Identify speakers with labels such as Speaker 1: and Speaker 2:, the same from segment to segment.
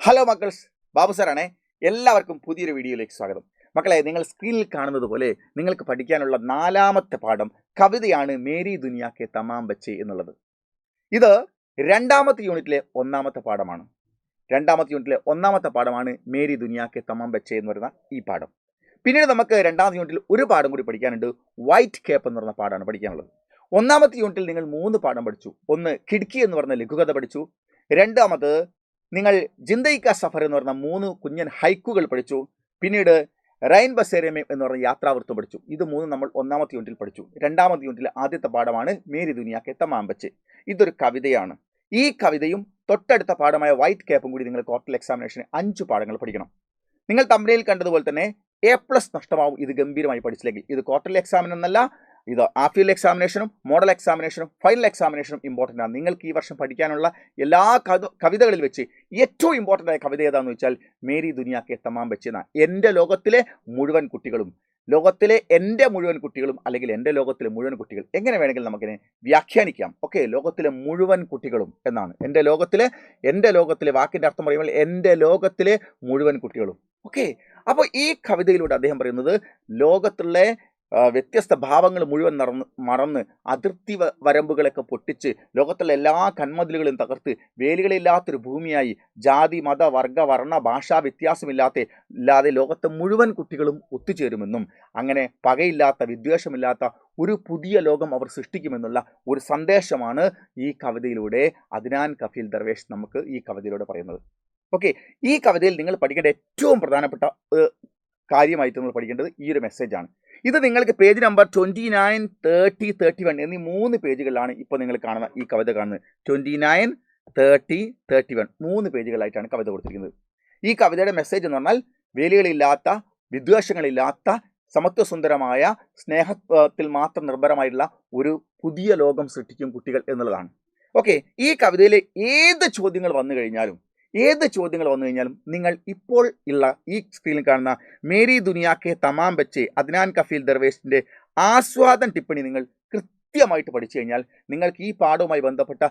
Speaker 1: Hello മക്കൾസ്, Babu സാറാണേ. എല്ലാവർക്കും പുതിയൊരു വീഡിയോയിലേക്ക് സ്വാഗതം. മക്കളെ, നിങ്ങൾ സ്ക്രീനിൽ കാണുന്നത് പോലെ നിങ്ങൾക്ക് പഠിക്കാനുള്ള 4ാമത്തെ പാഠം കവിതയാണ് മേരി ദുനിയ കെ തമാം ബച്ചേ എന്നുള്ളത്. ഇത് 2ാമത്തെ യൂണിറ്റിലെ 1ാമത്തെ പാഠമാണ്. 2ാമത്തെ യൂണിറ്റിലെ 1ാമത്തെ പാഠമാണ് മേരി ദുനിയ കെ തമാം ബച്ചേ എന്ന് പറയുന്ന ഈ പാഠം. പിന്നീട് നമുക്ക് 2ാമത്തെ യൂണിറ്റിൽ ഒരു പാഠം കൂടി പഠിക്കാനുണ്ട്. വൈറ്റ് കേപ്പ് എന്ന് പറയുന്ന പാഠമാണ് പഠിക്കാനുള്ളത്. 1ാമത്തെ യൂണിറ്റിൽ നിങ്ങൾ 3 പാഠം പഠിച്ചു. ഒന്ന് കിഡ്ക്കി എന്ന് പറഞ്ഞ ലഘുകഥ പഠിച്ചു. 2ാമത് നിങ്ങൾ ജിന്ദഗി കാ സഫർ എന്ന് പറഞ്ഞ 3 കുഞ്ഞൻ ഹൈക്കുകൾ പഠിച്ചു. പിന്നീട് റൈൻ ബസേരമേ എന്ന് പറഞ്ഞ യാത്രാവൃത്തം പഠിച്ചു. ഇത് 3 നമ്മൾ 1ാമത്തെ യൂണിറ്റിൽ പഠിച്ചു. 2ാമത്തെ യൂണിറ്റിലെ ആദ്യത്തെ പാഠമാണ് മേരി ദുനിയ കെ തമാം ബച്ചേ. ഇതൊരു കവിതയാണ്. ഈ കവിതയും തൊട്ടടുത്ത പാഠമായ വൈറ്റ് ക്യാപ്പും കൂടി നിങ്ങൾ ക്വാർട്ടർ എക്സാമിനേഷന് 5 പാഠങ്ങൾ പഠിക്കണം. നിങ്ങൾ തമ്പനയിൽ കണ്ടതുപോലെ തന്നെ A+ നഷ്ടമാവും ഇത് ഗംഭീരമായി പഠിച്ചില്ലെങ്കിൽ. ഇത് ക്വാർട്ടർലി എക്സാമിന് എന്നല്ല, ഇത് ഹാഫ് എക്സാമിനേഷനും മോഡൽ എക്സാമിനേഷനും ഫൈനൽ എക്സാമിനേഷനും ഇമ്പോർട്ടൻ്റ് ആണ്. നിങ്ങൾക്ക് ഈ വർഷം പഠിക്കാനുള്ള എല്ലാ കവിതകളിൽ വെച്ച് ഏറ്റവും ഇമ്പോർട്ടൻ്റ് ആയ കവിത ഏതാണെന്ന് വെച്ചാൽ മേരി ദുനിയ കെ തമാം ബച്ചേ എന്നാണ്. എൻ്റെ ലോകത്തിലെ മുഴുവൻ കുട്ടികളും, ലോകത്തിലെ എൻ്റെ മുഴുവൻ കുട്ടികളും, അല്ലെങ്കിൽ എൻ്റെ ലോകത്തിലെ മുഴുവൻ കുട്ടികൾ, എങ്ങനെ വേണമെങ്കിലും നമുക്കിനെ വ്യാഖ്യാനിക്കാം. ഓക്കെ, ലോകത്തിലെ മുഴുവൻ കുട്ടികളും എന്നാണ്. എൻ്റെ ലോകത്തിലെ വാക്കിൻ്റെ അർത്ഥം പറയുമ്പോൾ എൻ്റെ ലോകത്തിലെ മുഴുവൻ കുട്ടികളും. ഓക്കെ, അപ്പോൾ ഈ കവിതയിലൂടെ അദ്ദേഹം പറയുന്നത് ലോകത്തുള്ള വ്യത്യസ്ത ഭാവങ്ങൾ മുഴുവൻ മറന്ന് അതിർത്തി വരമ്പുകളൊക്കെ പൊട്ടിച്ച് ലോകത്തുള്ള എല്ലാ കന്മതിലുകളും തകർത്ത് വേലികളില്ലാത്തൊരു ഭൂമിയായി ജാതി മത വർഗ വർണ്ണ ഭാഷാ വ്യത്യാസമില്ലാതെ ലോകത്തെ മുഴുവൻ കുട്ടികളും ഒത്തുചേരുമെന്നും അങ്ങനെ പകയില്ലാത്ത വിദ്വേഷമില്ലാത്ത ഒരു പുതിയ ലോകം അവർ സൃഷ്ടിക്കുമെന്നുള്ള ഒരു സന്ദേശമാണ് ഈ കവിതയിലൂടെ അദ്നാൻ കഫീൽ ദർവേഷ് നമുക്ക് ഈ കവിതയിലൂടെ പറയുന്നത്. ഓക്കെ, ഈ കവിതയിൽ നിങ്ങൾ പഠിക്കേണ്ട ഏറ്റവും പ്രധാനപ്പെട്ട കാര്യമായിട്ട് നിങ്ങൾ പഠിക്കേണ്ടത് ഈ ഒരു മെസ്സേജാണ്. ഇത് നിങ്ങൾക്ക് പേജ് നമ്പർ 29, 30, 31 എന്നീ 3 പേജുകളിലാണ് ഇപ്പോൾ നിങ്ങൾ കാണുന്ന ഈ കവിത കാണുന്നത്. 29, 30, 31 3 പേജുകളായിട്ടാണ് കവിത കൊടുത്തിരിക്കുന്നത്. ഈ കവിതയുടെ മെസ്സേജ് എന്ന് പറഞ്ഞാൽ വേലികളില്ലാത്ത, വിദ്വേഷങ്ങളില്ലാത്ത, സമത്വസുന്ദരമായ, സ്നേഹത്തിൽ മാത്രം നിർഭരമായിട്ടുള്ള ഒരു പുതിയ ലോകം സൃഷ്ടിക്കും കുട്ടികൾ എന്നുള്ളതാണ്. ഓക്കെ, ഈ കവിതയിലെ ഏത് ചോദ്യങ്ങൾ വന്നു കഴിഞ്ഞാലും നിങ്ങൾ ഇപ്പോൾ ഉള്ള ഈ സ്ക്രീനിൽ കാണുന്ന മേരി ദുനിയ കെ തമാം ബച്ചേ അദ്നാൻ കഫീൽ ദർവേഷിൻ്റെ ആസ്വാദൻ ടിപ്പണി നിങ്ങൾ കൃത്യമായിട്ട് പഠിച്ചു കഴിഞ്ഞാൽ നിങ്ങൾക്ക് ഈ പാഠവുമായി ബന്ധപ്പെട്ട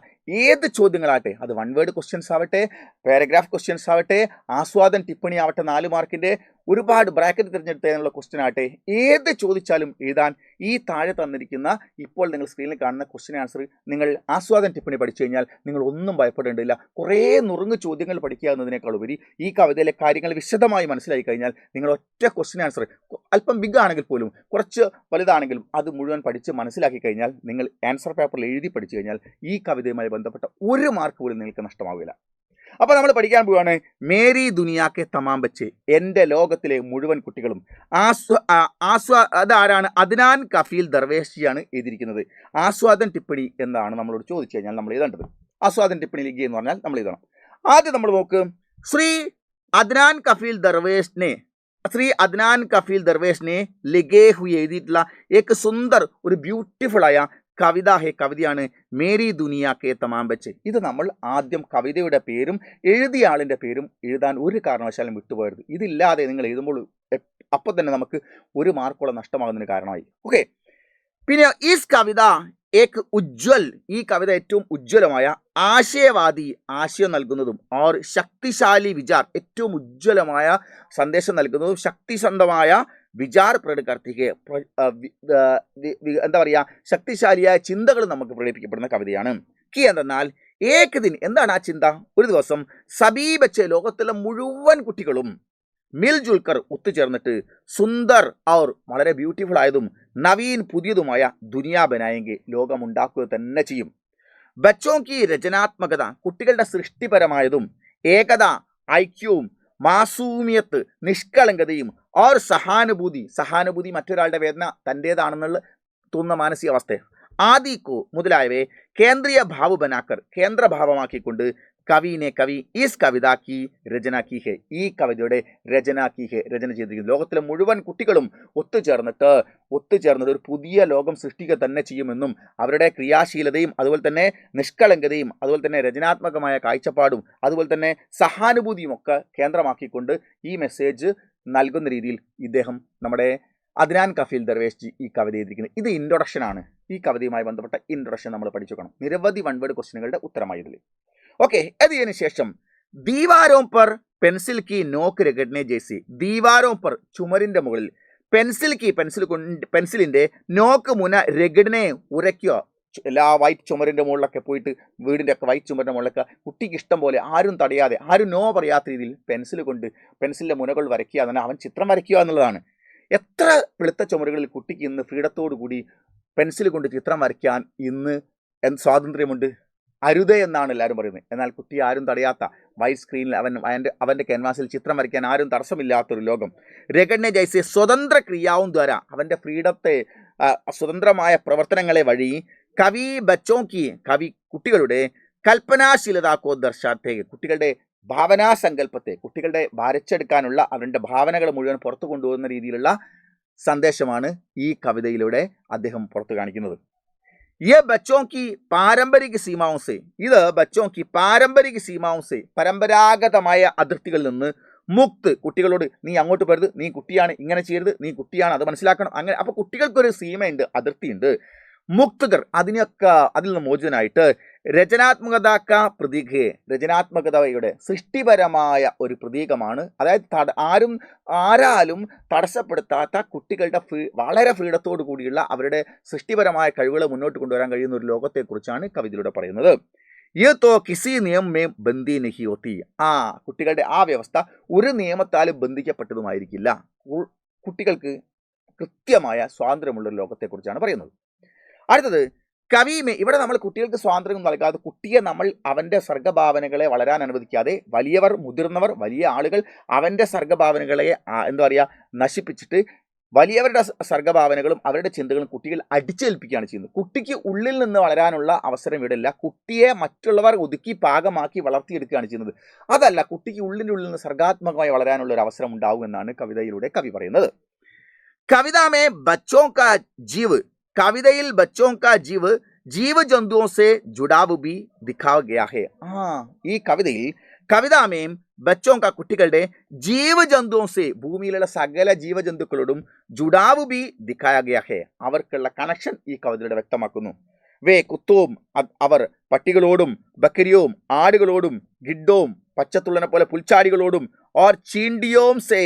Speaker 1: ഏത് ചോദ്യങ്ങളാകട്ടെ, അത് 1 വേർഡ് ക്വസ്റ്റ്യൻസ് ആവട്ടെ, പാരഗ്രാഫ് ക്വസ്റ്റ്യൻസ് ആവട്ടെ, ആസ്വാദൻ ടിപ്പണി ആവട്ടെ, 4 മാർക്കിൻ്റെ ഒരുപാട് ബ്രാക്കറ്റ് തിരഞ്ഞെടുത്തതിനുള്ള ക്വസ്റ്റ്യൻ ആകട്ടെ, ഏത് ചോദിച്ചാലും എഴുതാൻ ഈ താഴെ തന്നിരിക്കുന്ന ഇപ്പോൾ നിങ്ങൾ സ്ക്രീനിൽ കാണുന്ന ക്വസ്റ്റ്യൻ ആൻസർ നിങ്ങൾ ആസ്വാദൻ ടിപ്പണി പഠിച്ചു കഴിഞ്ഞാൽ നിങ്ങൾ ഒന്നും ഭയപ്പെടേണ്ടില്ല. കുറേ നുറുങ്ങ് ചോദ്യങ്ങൾ പഠിക്കുക എന്നതിനേക്കാൾ ഉപരി ഈ കവിതയിലെ കാര്യങ്ങൾ വിശദമായി മനസ്സിലായി കഴിഞ്ഞാൽ നിങ്ങൾ ഒറ്റ ക്വസ്റ്റ്യൻ ആൻസർ, അല്പം ബിഗ് ആണെങ്കിൽ പോലും കുറച്ച് വലുതാണെങ്കിലും അത് മുഴുവൻ പഠിച്ച് മനസ്സിലാക്കി കഴിഞ്ഞാൽ നിങ്ങൾ ആൻസർ പേപ്പറിൽ എഴുതി പഠിച്ചു കഴിഞ്ഞാൽ ഈ കവിതയുമായി ബന്ധപ്പെട്ട 1 മാർക്ക് പോലും നിങ്ങൾക്ക് നഷ്ടമാവില്ല. അപ്പോൾ നമ്മൾ പഠിക്കാൻ പോവുകയാണ് മേരി ദുനിയ കെ തമാം ബച്ചേ, എൻ്റെ ലോകത്തിലെ മുഴുവൻ കുട്ടികളും. അതാരാണ്? അദ്നാൻ കഫീൽ ദർവേഷിയാണ് എഴുതിയിരിക്കുന്നത്. ആസ്വാദൻ ടിപ്പണി എന്നാണ് നമ്മളോട് ചോദിച്ചു കഴിഞ്ഞാൽ നമ്മൾ എഴുതേണ്ടത്. ആസ്വാദൻ ടിപ്പണി ലിഖിए എന്ന് പറഞ്ഞാൽ നമ്മൾ എഴുതണം. ആദ്യം നമ്മൾ നോക്ക്, ശ്രീ അദ്നാൻ കഫീൽ ദർവേഷിനെ ലിഖേ ഹുയി എഴുതിയിട്ടുള്ള ഏക് സുന്ദർ, ഒരു ബ്യൂട്ടിഫുൾ ആയ കവിതയാണ് മേരി ദുനിയ കെ തമാം ബച്ചേ. ഇത് നമ്മൾ ആദ്യം കവിതയുടെ പേരും എഴുതിയ ആളിൻ്റെ പേരും എഴുതാൻ ഒരു കാരണവശാലും വിട്ടുപോകരുത്. ഇതില്ലാതെ നിങ്ങൾ എഴുതുമ്പോൾ അപ്പോൾ തന്നെ നമുക്ക് 1 മാർക്കോളം നഷ്ടമാകുന്നതിന് കാരണമായി. ഓക്കെ, പിന്നെ ഈസ് കവിത ഏക് ഉജ്വൽ, ഈ കവിത ഏറ്റവും ഉജ്ജ്വലമായ, ആശയവാദി, ആശയം നൽകുന്നതും, ഓർ ശക്തിശാലി വിചാർ, ഏറ്റവും ഉജ്ജ്വലമായ സന്ദേശം നൽകുന്നതും, ശക്തിസന്ധമായ വിചാർ പ്രകടിപ്പിക്കുക, എന്താ പറയുക, ശക്തിശാലിയായ ചിന്തകൾ നമുക്ക് പ്രകടിപ്പിക്കപ്പെടുന്ന കവിതയാണ്. കി എന്തെന്നാൽ ഏക് ദിൻ, എന്താണ് ആ ചിന്ത? ഒരു ദിവസം സബീ ബച്ചേ, ലോകത്തുള്ള മുഴുവൻ കുട്ടികളും, മിൽജുൽക്കർ, ഒത്തുചേർന്നിട്ട്, സുന്ദർ ഔർ, വളരെ ബ്യൂട്ടിഫുൾ ആയതും, നവീൻ, പുതിയതുമായ, ദുനിയ ബനായെങ്കിൽ, ലോകമുണ്ടാക്കുക തന്നെ ചെയ്യും. ബച്ചോ കി രചനാത്മകത, കുട്ടികളുടെ സൃഷ്ടിപരമായതും, ഏകത, ഐക്യവും, മാസൂമിയത്ത്, നിഷ്കളങ്കതയും, ഓർ സഹാനുഭൂതി, മറ്റൊരാളുടെ വേദന തൻ്റേതാണെന്നുള്ള തോന്നുന്ന മാനസികാവസ്ഥ, ആദിക്കോ മുതലായവയെ കേന്ദ്രീയ ഭാവ ബനാക്കർ, കേന്ദ്രഭാവമാക്കിക്കൊണ്ട്, കവി ഈസ് കവിത കി രചന കി ഹെ, ഈ കവിതയുടെ രചന ചെയ്തിരിക്കുന്നു. ലോകത്തിലെ മുഴുവൻ കുട്ടികളും ഒത്തുചേർന്നിട്ട് ഒരു പുതിയ ലോകം സൃഷ്ടിക്കുക തന്നെ ചെയ്യുമെന്നും, അവരുടെ ക്രിയാശീലതയും അതുപോലെ തന്നെ നിഷ്കളങ്കതയും അതുപോലെ തന്നെ രചനാത്മകമായ കാഴ്ചപ്പാടും അതുപോലെ തന്നെ സഹാനുഭൂതിയും ഒക്കെ കേന്ദ്രമാക്കിക്കൊണ്ട് ഈ മെസ്സേജ് നൽകുന്ന രീതിയിൽ ഇദ്ദേഹം നമ്മുടെ അദ്നാൻ കഫീൽ ദർവേഷ് ഈ കവിത എഴുതിയിരിക്കുന്നത്. ഇത് ഇൻട്രൊഡക്ഷൻ ആണ്. ഈ കവിതയുമായി ബന്ധപ്പെട്ട ഇൻട്രൊഡക്ഷൻ നമ്മൾ പഠിച്ചു വെക്കണം. നിരവധി 1 വേർഡ് ക്വസ്റ്റ്യനുകളുടെ ഉത്തരമായി ഇതിൽ. ഓക്കെ, അതിന് ശേഷം ദീവാരോം പർ പെൻസിൽ കി നോക്ക് രഗഡ്നെ ജേസി. ദീവാരോം പർ ചുമരിന്റെ മുകളിൽ പെൻസിലിന്റെ നോക്ക് മുന രഗഡ്നെ ഉരയ്ക്കുക. എല്ലാ വൈറ്റ് ചുമരിന്റെ മുകളിലൊക്കെ പോയിട്ട് വീടിന്റെ ഒക്കെ വൈറ്റ് ചുമരിന്റെ മുകളിലൊക്കെ കുട്ടിക്ക് ഇഷ്ടം പോലെ ആരും തടയാതെ ആരും നോ പറയാത്ത രീതിയിൽ പെൻസിലിന്റെ മുനകൾ വരയ്ക്കുക, തന്നെ അവൻ ചിത്രം വരയ്ക്കുക എന്നുള്ളതാണ്. എത്ര വെളുത്ത ചുമരുകളിൽ കുട്ടിക്ക് ഇന്ന് ഫ്രീഡത്തോടു കൂടി പെൻസിൽ കൊണ്ട് ചിത്രം വരയ്ക്കാൻ ഇന്ന് സ്വാതന്ത്ര്യമുണ്ട്. അരുതേ എന്നാണ് എല്ലാവരും പറയുന്നത്. എന്നാൽ കുട്ടി ആരും തടയാത്ത വൈറ്റ് സ്ക്രീനിൽ അവൻ്റെ ക്യാൻവാസിൽ ചിത്രം വരയ്ക്കാൻ ആരും തടസ്സമില്ലാത്തൊരു ലോകം. രഗഡ്നെ ജൈസെ സ്വതന്ത്ര ക്രിയാവും ദ്വാര അവൻ്റെ ഫ്രീഡത്തെ സ്വതന്ത്രമായ പ്രവർത്തനങ്ങളെ വഴി കവി ബച്ചോക്കി കവി കുട്ടികളുടെ കൽപ്പനാശീലതാക്കോ ദർശാത്തെ കുട്ടികളുടെ ഭാവനാസങ്കല്പത്തെ കുട്ടികളുടെ വരച്ചെടുക്കാനുള്ള അവരുടെ ഭാവനകൾ മുഴുവൻ പുറത്തു കൊണ്ടുപോകുന്ന രീതിയിലുള്ള സന്ദേശമാണ് ഈ കവിതയിലൂടെ അദ്ദേഹം പുറത്തു കാണിക്കുന്നത്. ये बच्चों की പാരമ്പരിക സീമാവും സെ ഇത് ബച്ചോं की പാരമ്പരിക സീമാവും സെ പരമ്പരാഗതമായ അതിർത്തികളിൽ നിന്ന് മുക്ത് കുട്ടികളോട് നീ അങ്ങോട്ട് പോരുത്, നീ കുട്ടിയാണ്, ഇങ്ങനെ ചെയ്യരുത്, നീ കുട്ടിയാണ്, അത് മനസ്സിലാക്കണം. അങ്ങനെ അപ്പോൾ കുട്ടികൾക്കൊരു സീമയുണ്ട്, അതിർത്തിയുണ്ട്. മുക്തകർ അതിൽ നിന്ന് മോചിതനായിട്ട് രചനാത്മകതാക്ക പ്രതീകയെ രചനാത്മകതയുടെ സൃഷ്ടിപരമായ ഒരു പ്രതീകമാണ്. അതായത് ആരാലും തടസ്സപ്പെടുത്താത്ത കുട്ടികളുടെ വളരെ ഫ്രീഡത്തോടു കൂടിയുള്ള അവരുടെ സൃഷ്ടിപരമായ കഴിവുകളെ മുന്നോട്ട് കൊണ്ടുവരാൻ കഴിയുന്ന ഒരു ലോകത്തെക്കുറിച്ചാണ് കവിതയിലൂടെ പറയുന്നത്. ഈ തോ കിസി നിയമമേ ബന്ദി നഹി ഹോത്തി. കുട്ടികളുടെ ആ വ്യവസ്ഥ ഒരു നിയമത്താലും ബന്ധിക്കപ്പെട്ടതുമായിരിക്കില്ല. കുട്ടികൾക്ക് കൃത്യമായ സ്വാതന്ത്ര്യമുള്ള ലോകത്തെക്കുറിച്ചാണ് പറയുന്നത്. അടുത്തത് കവിമേ. ഇവിടെ നമ്മൾ കുട്ടികൾക്ക് സ്വാതന്ത്ര്യം നൽകാതെ കുട്ടിയെ നമ്മൾ അവൻ്റെ സർഗ്ഗഭാവനകളെ വളരാൻ അനുവദിക്കാതെ വലിയവർ, മുതിർന്നവർ, വലിയ ആളുകൾ അവൻ്റെ സർഗ്ഗഭാവനകളെ എന്താ പറയുക നശിപ്പിച്ചിട്ട് വലിയവരുടെ സർഗ്ഗഭാവനകളും അവരുടെ ചിന്തകളും കുട്ടികൾ അടിച്ചേൽപ്പിക്കുകയാണ് ചെയ്യുന്നത്. കുട്ടിക്ക് ഉള്ളിൽ നിന്ന് വളരാനുള്ള അവസരം ഇവിടെയില്ല. കുട്ടിയെ മറ്റുള്ളവർ ഒതുക്കി പാകമാക്കി വളർത്തിയെടുക്കുകയാണ് ചെയ്യുന്നത്. അതല്ല, കുട്ടിക്ക് ഉള്ളിൻ്റെ ഉള്ളിൽ നിന്ന് സർഗ്ഗാത്മകമായി വളരാനുള്ള ഒരു അവസരം ഉണ്ടാവും എന്നാണ് കവിതയിലൂടെ കവി പറയുന്നത്. കവിതാമേ ബച്ചോं का जीव കവിതയിൽ ബച്ചോं का जीव ജീവ ജന്തുओं से जुड़ाव भी दिखाया गया है. ഈ കവിതയിൽ കവിതാമേം ബച്ചോं का കുട്ടികളുടെ ജീവജന്തുओं से ഭൂമിയിലുള്ള സകല ജീവജന്തുക്കളോടും ജുഡാവ് ബി ദിഖായ ഗയാ ഹെ അവർക്കുള്ള കണക്ഷൻ ഈ കവിതയുടെ വ്യക്തമാക്കുന്നു. വേ കുത്തോം അവർ പട്ടികളോടും ബക്കരിയോം ആടുകളോടും ഗിഡോം പച്ചത്തുള്ളനെ പോലെ പുൽച്ചാടികളോടും ഓർ ചീണ്ടിയോം സേ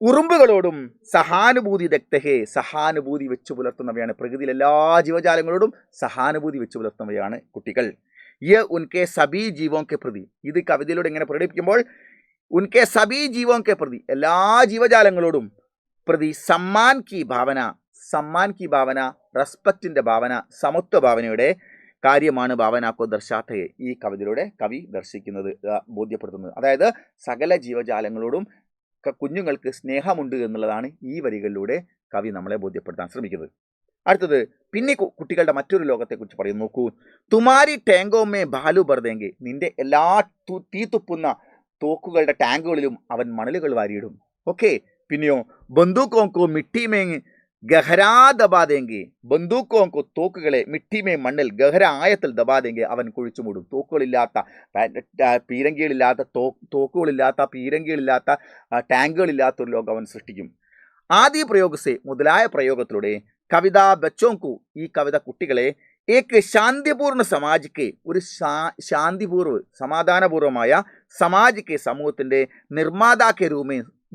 Speaker 1: ഉറുമ്പുകളോടും സഹാനുഭൂതി ദക്തഹേ സഹാനുഭൂതി വെച്ചു പുലർത്തുന്നവയാണ്. പ്രകൃതിയിലെ എല്ലാ ജീവജാലങ്ങളോടും സഹാനുഭൂതി വെച്ചു പുലർത്തുന്നവയാണ് കുട്ടികൾ. യ ഉൻകെ സബീ ജീവോं के പ്രതി ഇത് കവിതയിലൂടെ ഇങ്ങനെ പ്രകടിപ്പിക്കുമ്പോൾ ഉൻകെ സബീ ജീവോं के പ്രതി എല്ലാ ജീവജാലങ്ങളോടും പ്രതി സമ്മാൻ കി ഭാവന റെസ്പെക്റ്റിൻ്റെ ഭാവന, സമത്വ ഭാവനയുടെ കാര്യമാണ് ഭാവനാക്കോ ദർശാത്തയെ ഈ കവിതയിലൂടെ കവി ദർശിക്കുന്നത്, ബോധ്യപ്പെടുത്തുന്നത്. അതായത് സകല ജീവജാലങ്ങളോടും കുഞ്ഞുങ്ങൾക്ക് സ്നേഹമുണ്ട് എന്നുള്ളതാണ് ഈ വരികളിലൂടെ കവി നമ്മളെ ബോധ്യപ്പെടുത്താൻ ശ്രമിക്കുന്നത്. അടുത്തത് പിന്നെ കുട്ടികളുടെ മറ്റൊരു ലോകത്തെക്കുറിച്ച് പറയും. നോക്കൂ. തുമാരി ടാങ്കോമേ ബാലു ബർദേങ്കെ നിന്റെ എല്ലാ തീത്തുപ്പുന്ന തോക്കുകളുടെ ടാങ്കുകളിലും അവൻ മണലുകൾ വാരിയിടും. ഓക്കെ. പിന്നെയോ ബന്ദൂക്കോങ്കോ മിട്ടിമേ ഗഹരാ ദബാദേങ്കെ ബന്ദൂക്കോങ്കോ തോക്കുകളെ മിട്ടിമേ മണ്ണിൽ ഗഹര ആയത്തിൽ ദബാദേങ്കെ അവൻ കുഴിച്ചു മൂടും. തോക്കുകളില്ലാത്ത പീരങ്കികളില്ലാത്ത ടാങ്കുകളില്ലാത്ത ഒരു ലോകം അവൻ സൃഷ്ടിക്കും. ആദി പ്രയോഗസെ മുതലായ പ്രയോഗത്തിലൂടെ കവിത ബച്ചോങ്കു ഈ കവിത കുട്ടികളെ ഏക്ക് ശാന്തിപൂർണ്ണ സമാജിക്ക് ഒരു സമാധാനപൂർവമായ സമാജിക്ക് സമൂഹത്തിൻ്റെ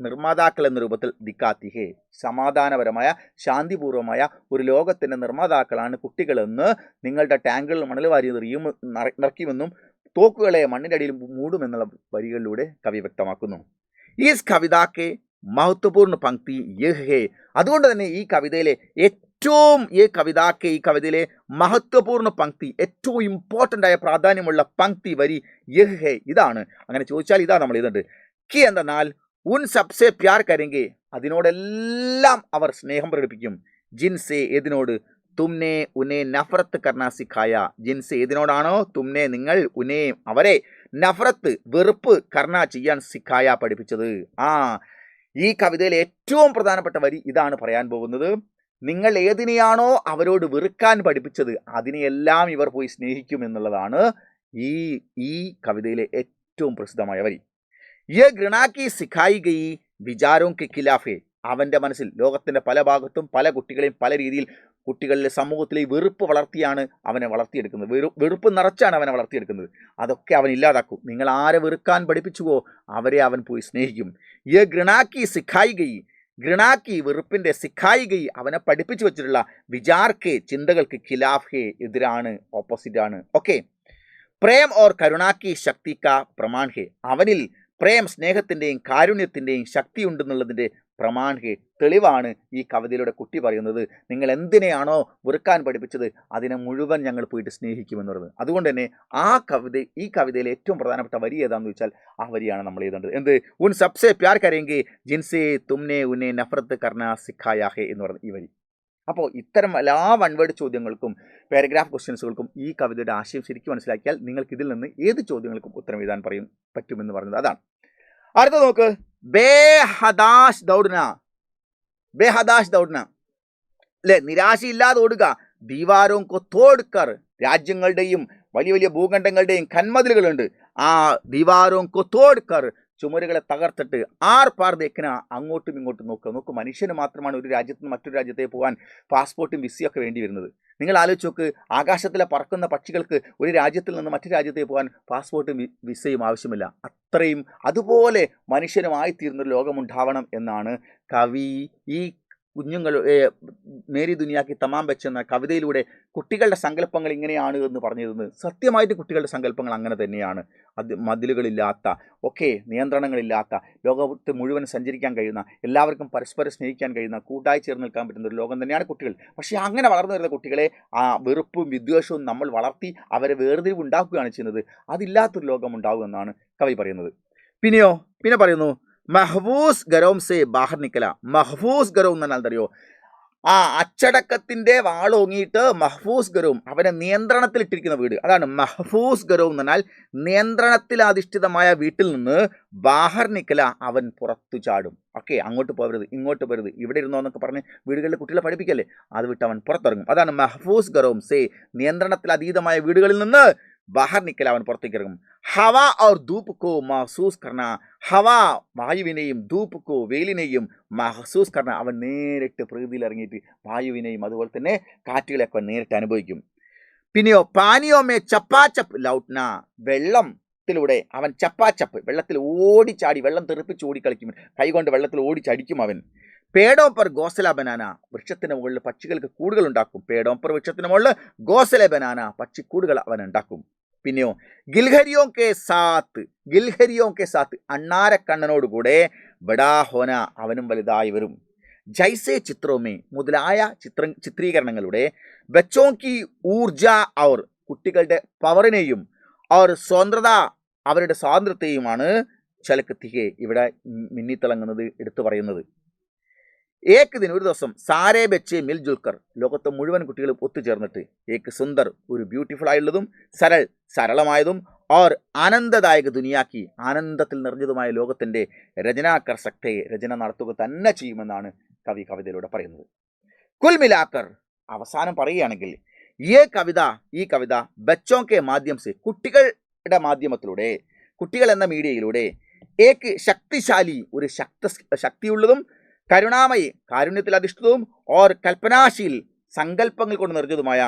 Speaker 1: നിർമ്മാതാക്കൾ എന്ന രൂപത്തിൽ ദിക്കാത്തിഹേ സമാധാനപരമായ ശാന്തിപൂർവമായ ഒരു ലോകത്തിൻ്റെ നിർമ്മാതാക്കളാണ് കുട്ടികളെന്ന് നിങ്ങളുടെ ടാങ്കുകളിൽ മണൽ വാരി നിറയ്ക്കുമെന്നും തോക്കുകളെ മണ്ണിൻ്റെ അടിയിൽ മൂടുമെന്നുള്ള വരികളിലൂടെ കവി വ്യക്തമാക്കുന്നു. ഈ കവിതാക്ക് മഹത്വപൂർണ്ണ പങ്ക്തി യഹ് ഹേ. അതുകൊണ്ട് തന്നെ ഈ കവിതയിലെ ഈ കവിതയിലെ മഹത്വപൂർണ്ണ പങ്ക്തി, ഏറ്റവും ഇമ്പോർട്ടൻ്റ് ആയ പ്രാധാന്യമുള്ള പങ്ക്തി വരി യഹ് ഹേ ഇതാണ്. അങ്ങനെ ചോദിച്ചാൽ ഇതാ നമ്മൾ എഴുതുന്നുണ്ട്. കി എന്നാൽ ഉൻ സബ്സെ പ്യാർ കരെങ്കെ അതിനോടെല്ലാം അവർ സ്നേഹം പ്രകടിപ്പിക്കും. ജിൻസെ ഏതിനോട് തുമ്നെ ഉനെ നഫറത്ത് കർണ സിഖായ ജിൻസെ ഏതിനോടാണോ തുമ്നെ നിങ്ങൾ ഉനെ അവരെ നഫറത്ത് വെറുപ്പ് കർണ ചെയ്യാൻ സിഖായ പഠിപ്പിച്ചത്. ഈ കവിതയിലെ ഏറ്റവും പ്രധാനപ്പെട്ട വരി ഇതാണ് പറയാൻ പോകുന്നത്. നിങ്ങൾ ഏതിനെയാണോ അവരോട് വെറുക്കാൻ പഠിപ്പിച്ചത് അതിനെയെല്ലാം ഇവർ പോയി സ്നേഹിക്കും എന്നുള്ളതാണ് ഈ കവിതയിലെ ഏറ്റവും പ്രസിദ്ധമായ വരി. യ ഗൃണാക്കി സിഖായി ഗയി വിചാരോं के खिलाफ है അവൻ്റെ മനസ്സിൽ ലോകത്തിൻ്റെ പല ഭാഗത്തും പല കുട്ടികളെയും പല രീതിയിൽ കുട്ടികളിലെ സമൂഹത്തിലെ വെറുപ്പ് വളർത്തിയാണ് അവനെ വളർത്തിയെടുക്കുന്നത്. വെറുപ്പ് നിറച്ചാണ് അവനെ വളർത്തിയെടുക്കുന്നത്. അതൊക്കെ അവൻ ഇല്ലാതാക്കും. നിങ്ങൾ ആരെ വെറുക്കാൻ പഠിപ്പിച്ചുവോ അവരെ അവൻ പോയി സ്നേഹിക്കും. യേ ഗൃണാക്കി സിഖായി ഗയി, ഗൃണാക്കി വെറുപ്പിൻ്റെ സിഖായി ഗയി അവനെ പഠിപ്പിച്ചു വെച്ചിട്ടുള്ള വിചാർക്കെ ചിന്തകൾക്ക് ഖിലാഫ് ഹേ എതിരാണ്, ഓപ്പോസിറ്റാണ്. ഓക്കെ, പ്രേം ഓർ കരുണാക്കി ശക്തി കാ പ്രമാൺ ഹേ അവനിൽ പ്രേം സ്നേഹത്തിൻ്റെയും കാരുണ്യത്തിൻ്റെയും ശക്തി ഉണ്ടെന്നുള്ളതിൻ്റെ പ്രമാൺ ഹേ തെളിവാണ് ഈ കവിതയിലൂടെ കുട്ടി പറയുന്നത്. നിങ്ങൾ എന്തിനെയാണോ വെറുക്കാൻ പഠിപ്പിച്ചത് അതിനെ മുഴുവൻ ഞങ്ങൾ പോയിട്ട് സ്നേഹിക്കുമെന്ന് പറയുന്നത്. അതുകൊണ്ട് തന്നെ ഈ കവിതയിലെ ഏറ്റവും പ്രധാനപ്പെട്ട വരി ഏതാണെന്ന് ചോദിച്ചാൽ ആ വരിയാണ് നമ്മൾ എഴുതേണ്ടത്. എന്ത്? ഉൻ സബ്സെ പ്യാർ കരേങ്കെ ജിൻസെ തുമ്നെ ഉന്നെ നഫറത്ത് കർണ സിഖായാ ഹേ എന്ന് പറയുന്നത് ഈ വരി. അപ്പോൾ ഇത്തരം എല്ലാ വൺ വേർഡ് ചോദ്യങ്ങൾക്കും പാരഗ്രാഫ് ക്വസ്റ്റ്യൻസുകൾക്കും ഈ കവിതയുടെ ആശയം ശരിക്കും മനസ്സിലാക്കിയാൽ നിങ്ങൾക്ക് ഇതിൽ നിന്ന് ഏത് ചോദ്യങ്ങൾക്കും ഉത്തരം എഴുതാൻ പറ്റുമെന്ന് പറയുന്നത് അതാണ്. അടുത്ത നോക്ക്, ബേഹദാഷ് ദൗഡ്ന, ബേഹദാഷ് ദൗഡ്ന അല്ലെ, നിരാശയില്ലാതെ ഓടുക. ദീവാരോം കൊ തോഡ്കർ, രാജ്യങ്ങളുടെയും വലിയ വലിയ ഭൂഖണ്ഡങ്ങളുടെയും കന്മതിലുകളുണ്ട്. ആ ദീവാരോം കൊ തോഡ്കർ, ചുമരുകളെ തകർത്തിട്ട് ആർ പാർ ദേക്കന, അങ്ങോട്ടും ഇങ്ങോട്ടും നോക്ക്. മനുഷ്യന് മാത്രമാണ് ഒരു രാജ്യത്ത് നിന്ന് മറ്റൊരു രാജ്യത്തേക്ക് പോകാൻ പാസ്പോർട്ടും വിസയൊക്കെ വേണ്ടി വരുന്നത്. നിങ്ങൾ ആലോചിച്ച് നോക്ക്, ആകാശത്തിലെ പറക്കുന്ന പക്ഷികൾക്ക് ഒരു രാജ്യത്തിൽ നിന്ന് മറ്റു രാജ്യത്തേക്ക് പോകാൻ പാസ്പോർട്ടും വിസയും ആവശ്യമില്ല. അത്രയും അതുപോലെ മനുഷ്യനുമായി തീർന്നൊരു ലോകമുണ്ടാവണം എന്നാണ് കവി ഈ കുഞ്ഞുങ്ങൾ മേരി ദുനിയാക്കി തമാം ബച്ച് എന്ന കവിതയിലൂടെ കുട്ടികളുടെ സങ്കല്പങ്ങൾ ഇങ്ങനെയാണ് എന്ന് പറഞ്ഞിരുന്നത്. സത്യമായിട്ട് കുട്ടികളുടെ സങ്കല്പങ്ങൾ അങ്ങനെ തന്നെയാണ്. അത് മതിലുകളില്ലാത്ത, നിയന്ത്രണങ്ങളില്ലാത്ത, ലോകത്ത് മുഴുവൻ സഞ്ചരിക്കാൻ കഴിയുന്ന, എല്ലാവർക്കും പരസ്പരം സ്നേഹിക്കാൻ കഴിയുന്ന, കൂട്ടായി ചേർന്ന് നിൽക്കാൻ പറ്റുന്ന ഒരു ലോകം തന്നെയാണ് കുട്ടികൾ. പക്ഷേ അങ്ങനെ വളർന്നു വരുന്ന കുട്ടികളെ ആ വെറുപ്പും വിദ്വേഷവും നമ്മൾ വളർത്തി അവരെ വേർതിരിവ് ഉണ്ടാക്കുകയാണ് ചെയ്യുന്നത്. അതില്ലാത്തൊരു ലോകം ഉണ്ടാകുമെന്നാണ് കവി പറയുന്നത്. പിന്നെ പറയുന്നു, മഹ്ഫൂസ് ഗരവും സേ ബാഹർ നിക്കല. മഹ്ഫൂസ് ഗരവും എന്ന് പറഞ്ഞാൽ അറിയോ, ആ അച്ചടക്കത്തിൻ്റെ വാളോങ്ങിയിട്ട് മഹ്ഫൂസ് ഗരവും അവനെ നിയന്ത്രണത്തിലിട്ടിരിക്കുന്ന വീട്, അതാണ് മഹ്ഫൂസ് ഗരവും എന്ന് പറഞ്ഞാൽ നിയന്ത്രണത്തിൽ അധിഷ്ഠിതമായ വീട്ടിൽ നിന്ന് ബാഹർ നിക്കല അവൻ പുറത്തു ചാടും. ഓക്കെ, അങ്ങോട്ട് പോകരുത്, ഇങ്ങോട്ട് പോകരുത്, ഇവിടെ ഇരുന്നോ എന്നൊക്കെ പറഞ്ഞ് വീടുകളിൽ കുട്ടികളെ പഠിപ്പിക്കല്ലേ, അത് വിട്ട് അവൻ പുറത്തിറങ്ങും. അതാണ് മഹ്ഫൂസ് ഗരവും സേ, നിയന്ത്രണത്തിൽ അതീതമായ വീടുകളിൽ നിന്ന് ബാഹർ നിക്കല അവൻ പുറത്തേക്ക് ഇറങ്ങും. ഹവ ഓർ ധൂപ് കോ മഹസൂസ് കർണ, ഹവ വായുവിനെയും ധൂപ് കോ വെയിലിനെയും മഹസൂസ് കർണ അവൻ നേരിട്ട് പ്രകൃതിയിൽ ഇറങ്ങിയിട്ട് വായുവിനെയും അതുപോലെ തന്നെ കാറ്റുകളെയൊക്കെ അവൻ നേരിട്ട് അനുഭവിക്കും. പിന്നെയോ പാനിയോമേ ചപ്പാച്ചപ്പ് ലൗട്ട്ന, വെള്ളത്തിലൂടെ അവൻ ചപ്പാച്ചപ്പ് വെള്ളത്തിൽ ഓടിച്ചാടി, വെള്ളം തെറിപ്പിച്ച് ഓടിക്കളിക്കും, കൈകൊണ്ട് വെള്ളത്തിൽ ഓടിച്ചടിക്കും അവൻ. പേടോപ്പർ ഗോസല ബനാന, വൃക്ഷത്തിന് മുകളിൽ പക്ഷികൾക്ക് കൂടുകൾ ഉണ്ടാക്കും. പേടോപ്പർ വൃക്ഷത്തിന് മുകളിൽ ഗോസല ബനാന, പക്ഷിക്കൂടുകൾ അവൻ ഉണ്ടാക്കും. പിന്നെയോ ഗിൽഹരിയോ കെ സാത്ത് അണ്ണാരക്കണ്ണനോടുകൂടെ ബഡാ ഹോന അവനും വലുതായി വരും. ജൈസെ ചിത്രോമേ മുതലായ ചിത്രീകരണങ്ങളുടെ ബച്ചോങ്കി ഊർജ ഔർ കുട്ടികളുടെ പവറിനെയും ഔർ സ്വതന്ത്രത അവരുടെ സ്വാതന്ത്ര്യത്തെയുമാണ് ചലക്കത്തികെ ഇവിടെ മിന്നിത്തിളങ്ങുന്നത് എടുത്തു പറയുന്നത്. ഏക്ക് ദിനം ഒരു ദിവസം സാരേ ബച്ചെ മിൽ ജുൽക്കർ, ലോകത്തെ മുഴുവൻ കുട്ടികളും ഒത്തുചേർന്നിട്ട് ഏക്ക് സുന്ദർ ഒരു ബ്യൂട്ടിഫുൾ ആയുള്ളതും സരളമായതും ഓർ ആനന്ദദായക ദുനിയാക്കി ആനന്ദത്തിൽ നിറഞ്ഞതുമായ ലോകത്തിൻ്റെ രചനാകർ ശക്തിയെ രചന നടത്തുക തന്നെ ചെയ്യുമെന്നാണ് കവി കവിതയിലൂടെ പറയുന്നത്. കുൽ മിലാക്കർ അവസാനം പറയുകയാണെങ്കിൽ ഈ കവിത ബച്ചോ കെ മാധ്യം സെ കുട്ടികളുടെ മാധ്യമത്തിലൂടെ, കുട്ടികൾ എന്ന മീഡിയയിലൂടെ ഏക്ക് ശക്തിശാലി ഒരു ശക്തിയുള്ളതും കരുണാമയി കാരുണ്യത്തിൽ അധിഷ്ഠിതവും ഓർ കൽപ്പനാശീൽ സങ്കല്പങ്ങൾ കൊണ്ട് നിറഞ്ഞതുമായ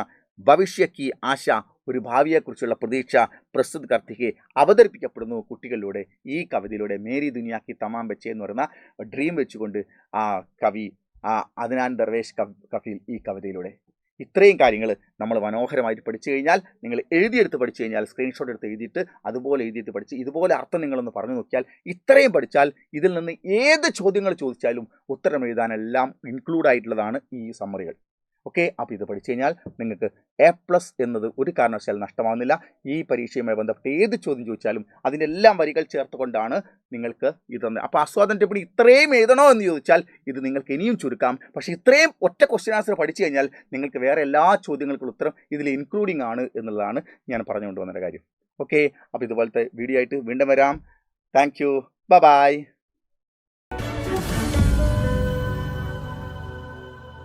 Speaker 1: ഭവിഷ്യക്ക് ആശ ഒരു ഭാവിയെക്കുറിച്ചുള്ള പ്രതീക്ഷ പ്രസ്തുത കർത്തിക്ക് അവതരിപ്പിക്കപ്പെടുന്നു കുട്ടികളിലൂടെ. ഈ കവിതയിലൂടെ മേരി ദുനിയാക്കി തമാം ബച്ചെ എന്ന് പറയുന്ന ഡ്രീം വെച്ചുകൊണ്ട് ആ കവി അദ്നാൻ ദർവേഷ് കഫീൽ ഈ കവിതയിലൂടെ ഇത്രയും കാര്യങ്ങൾ നമ്മൾ മനോഹരമായിട്ട് പഠിച്ചു കഴിഞ്ഞാൽ, നിങ്ങൾ എഴുതിയെടുത്ത് പഠിച്ചു കഴിഞ്ഞാൽ, സ്ക്രീൻഷോട്ട് എടുത്ത് എഴുതിയിട്ട് അതുപോലെ എഴുതിയിട്ട് പഠിച്ച് ഇതുപോലെ അർത്ഥം നിങ്ങളൊന്ന് പറഞ്ഞു നോക്കിയാൽ, ഇത്രയും പഠിച്ചാൽ ഇതിൽ നിന്ന് ഏത് ചോദ്യങ്ങൾ ചോദിച്ചാലും ഉത്തരം എഴുതാനെല്ലാം ഇൻക്ലൂഡ് ആയിട്ടുള്ളതാണ് ഈ സമ്മറികൾ. ഓക്കെ, അപ്പോൾ ഇത് പഠിച്ചു കഴിഞ്ഞാൽ നിങ്ങൾക്ക് A+ എന്നത് ഒരു കാരണവശാലും നഷ്ടമാവുന്നില്ല. ഈ പരീക്ഷയുമായി ബന്ധപ്പെട്ട് ഏത് ചോദ്യം ചോദിച്ചാലും അതിൻ്റെ എല്ലാം വരികൾ ചേർത്തുകൊണ്ടാണ് നിങ്ങൾക്ക് ഇതൊന്ന്. അപ്പോൾ ആസ്വാദന ടിപ്പിന് ഇത്രയും എഴുതണോ എന്ന് ചോദിച്ചാൽ ഇത് നിങ്ങൾക്ക് ഇനിയും ചുരുക്കാം. പക്ഷേ ഇത്രയും ഒറ്റ ക്വസ്റ്റ്യൻ ആൻസർ പഠിച്ചു കഴിഞ്ഞാൽ നിങ്ങൾക്ക് വേറെ എല്ലാ ചോദ്യങ്ങൾക്കുള്ള ഉത്തരം ഇതിൽ ഇൻക്ലൂഡിംഗ് ആണ് എന്നുള്ളതാണ് ഞാൻ പറഞ്ഞുകൊണ്ട് വന്ന കാര്യം. ഓക്കെ, അപ്പോൾ ഇതുപോലത്തെ വീഡിയോ ആയിട്ട് വീണ്ടും വരാം. Thank you, by.